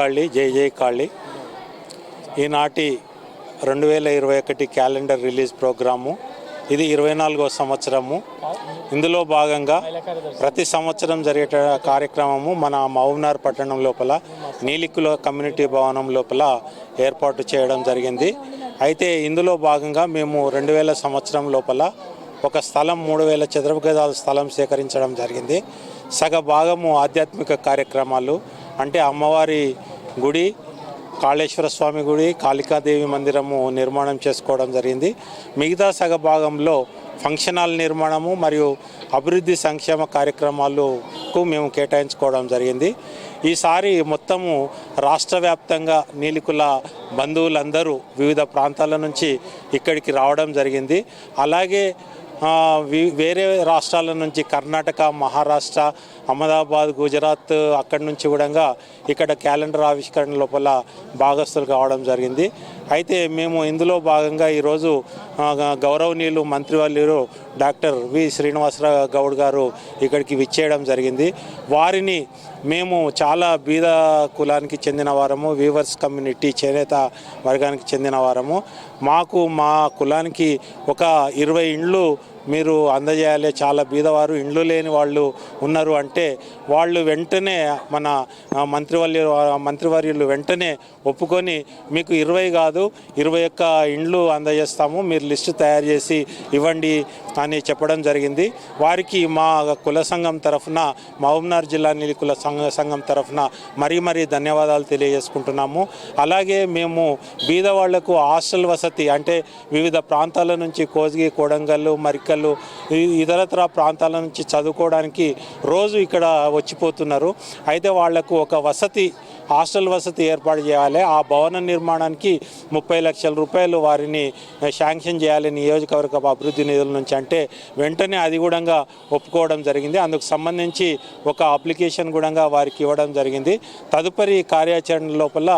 కాళీ జై జై కాళీ ఈనాటి 2021 క్యాలెండర్ రిలీజ్ ప్రోగ్రాము. ఇది 24వ సంవత్సరము. ఇందులో భాగంగా ప్రతి సంవత్సరం జరిగే కార్యక్రమము మన మహబూబ్నగర్ పట్టణం లోపల నీలికుల కమ్యూనిటీ భవనం లోపల ఏర్పాటు చేయడం జరిగింది. అయితే ఇందులో భాగంగా మేము 2000 సంవత్సరం లోపల ఒక స్థలం 3000 చదరపు గజాల స్థలం సేకరించడం జరిగింది. సగ భాగము ఆధ్యాత్మిక కార్యక్రమాలు అంటే అమ్మవారి గుడి, కాళేశ్వర స్వామి గుడి, కాళికాదేవి మందిరము నిర్మాణం చేసుకోవడం జరిగింది. మిగతా సగ భాగంలో ఫంక్షన్ హాల్ నిర్మాణము మరియు అభివృద్ధి సంక్షేమ కార్యక్రమాలకు మేము కేటాయించుకోవడం జరిగింది. ఈసారి మొత్తము రాష్ట్ర వ్యాప్తంగా నీలికుల బంధువులందరూ వివిధ ప్రాంతాల నుంచి ఇక్కడికి రావడం జరిగింది. అలాగే వేరే రాష్ట్రాల నుంచి కర్ణాటక, మహారాష్ట్ర, అహ్మదాబాద్, గుజరాత్ అక్కడి నుంచి కూడా ఇక్కడ క్యాలెండర్ ఆవిష్కరణ లోపల భాగస్తులు కావడం జరిగింది. అయితే మేము ఇందులో భాగంగా ఈరోజు గౌరవనీయులు మంత్రివర్యులు డాక్టర్ వి శ్రీనివాసరావు గౌడ్ గారు ఇక్కడికి విచ్చేయడం జరిగింది. వారిని మేము చాలా బీద కులానికి చెందిన వారము, వీవర్స్ కమ్యూనిటీ చేనేత వర్గానికి చెందిన వారము. మాకు మా కులానికి ఒక 20 ఇండ్లు మీరు అందజేయాలి, చాలా బీదవారు ఇండ్లు లేని వాళ్ళు ఉన్నారు అంటే వాళ్ళు వెంటనే మన మంత్రివర్యులు వెంటనే ఒప్పుకొని మీకు 20 కాదు 21 ఇండ్లు అందజేస్తాము, మీరు లిస్టు తయారు చేసి ఇవ్వండి అని చెప్పడం జరిగింది. వారికి మా కుల సంఘం తరఫున, మహబూబ్నగర్ జిల్లా నీలికుల సంఘం తరఫున మరీ ధన్యవాదాలు తెలియజేసుకుంటున్నాము. అలాగే మేము బీదవాళ్లకు హాస్టల్ వసతి అంటే వివిధ ప్రాంతాల నుంచి కోజిగి, కొడంగల్, మరికల్, ఇతరత్ర ప్రాంతాల నుంచి చదువుకోవడానికి రోజు ఇక్కడ వచ్చిపోతున్నారు. అయితే వాళ్లకు ఒక హాస్టల్ వసతి ఏర్పాటు చేయాలి. ఆ భవన నిర్మాణానికి 30 లక్షల రూపాయలు వారిని శాంక్షన్ చేయాలి నియోజకవర్గ అభివృద్ధి నిధుల నుంచి అంటే వెంటనే అది కూడా ఒప్పుకోవడం జరిగింది. అందుకు సంబంధించి ఒక అప్లికేషన్ కూడా వారికి ఇవ్వడం జరిగింది. తదుపరి కార్యాచరణ లోపల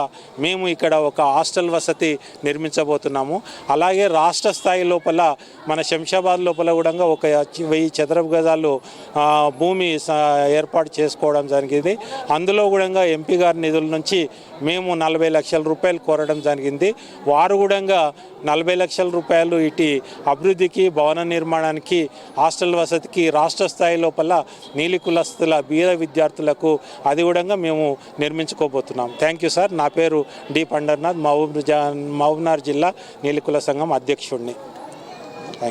మేము ఇక్కడ ఒక హాస్టల్ వసతి నిర్మించబోతున్నాము. అలాగే రాష్ట్ర స్థాయి లోపల మన శంషాబాద్ లోపల కూడా ఒక 1000 చదరపు గజాలు భూమి ఏర్పాటు చేసుకోవడం జరిగింది. అందులో కూడా ఎంపీ గారి నిధుల నుంచి మేము 40 లక్షల రూపాయలు కోరడం జరిగింది. వారు కూడా 40 లక్షల రూపాయలు ఇటు అభివృద్ధికి, భవన నిర్మాణానికి, హాస్టల్ వసతికి రాష్ట్ర స్థాయి లోపల నీలికులస్తుల బీద విద్యార్థులకు అది కూడా మేము నిర్మించుకోబోతున్నాం. Thank you sir. నా పేరు డి పండర్నాథ్, మహబూబ్నగర్ జిల్లా నీలికుల సంఘం అధ్యక్షుడిని.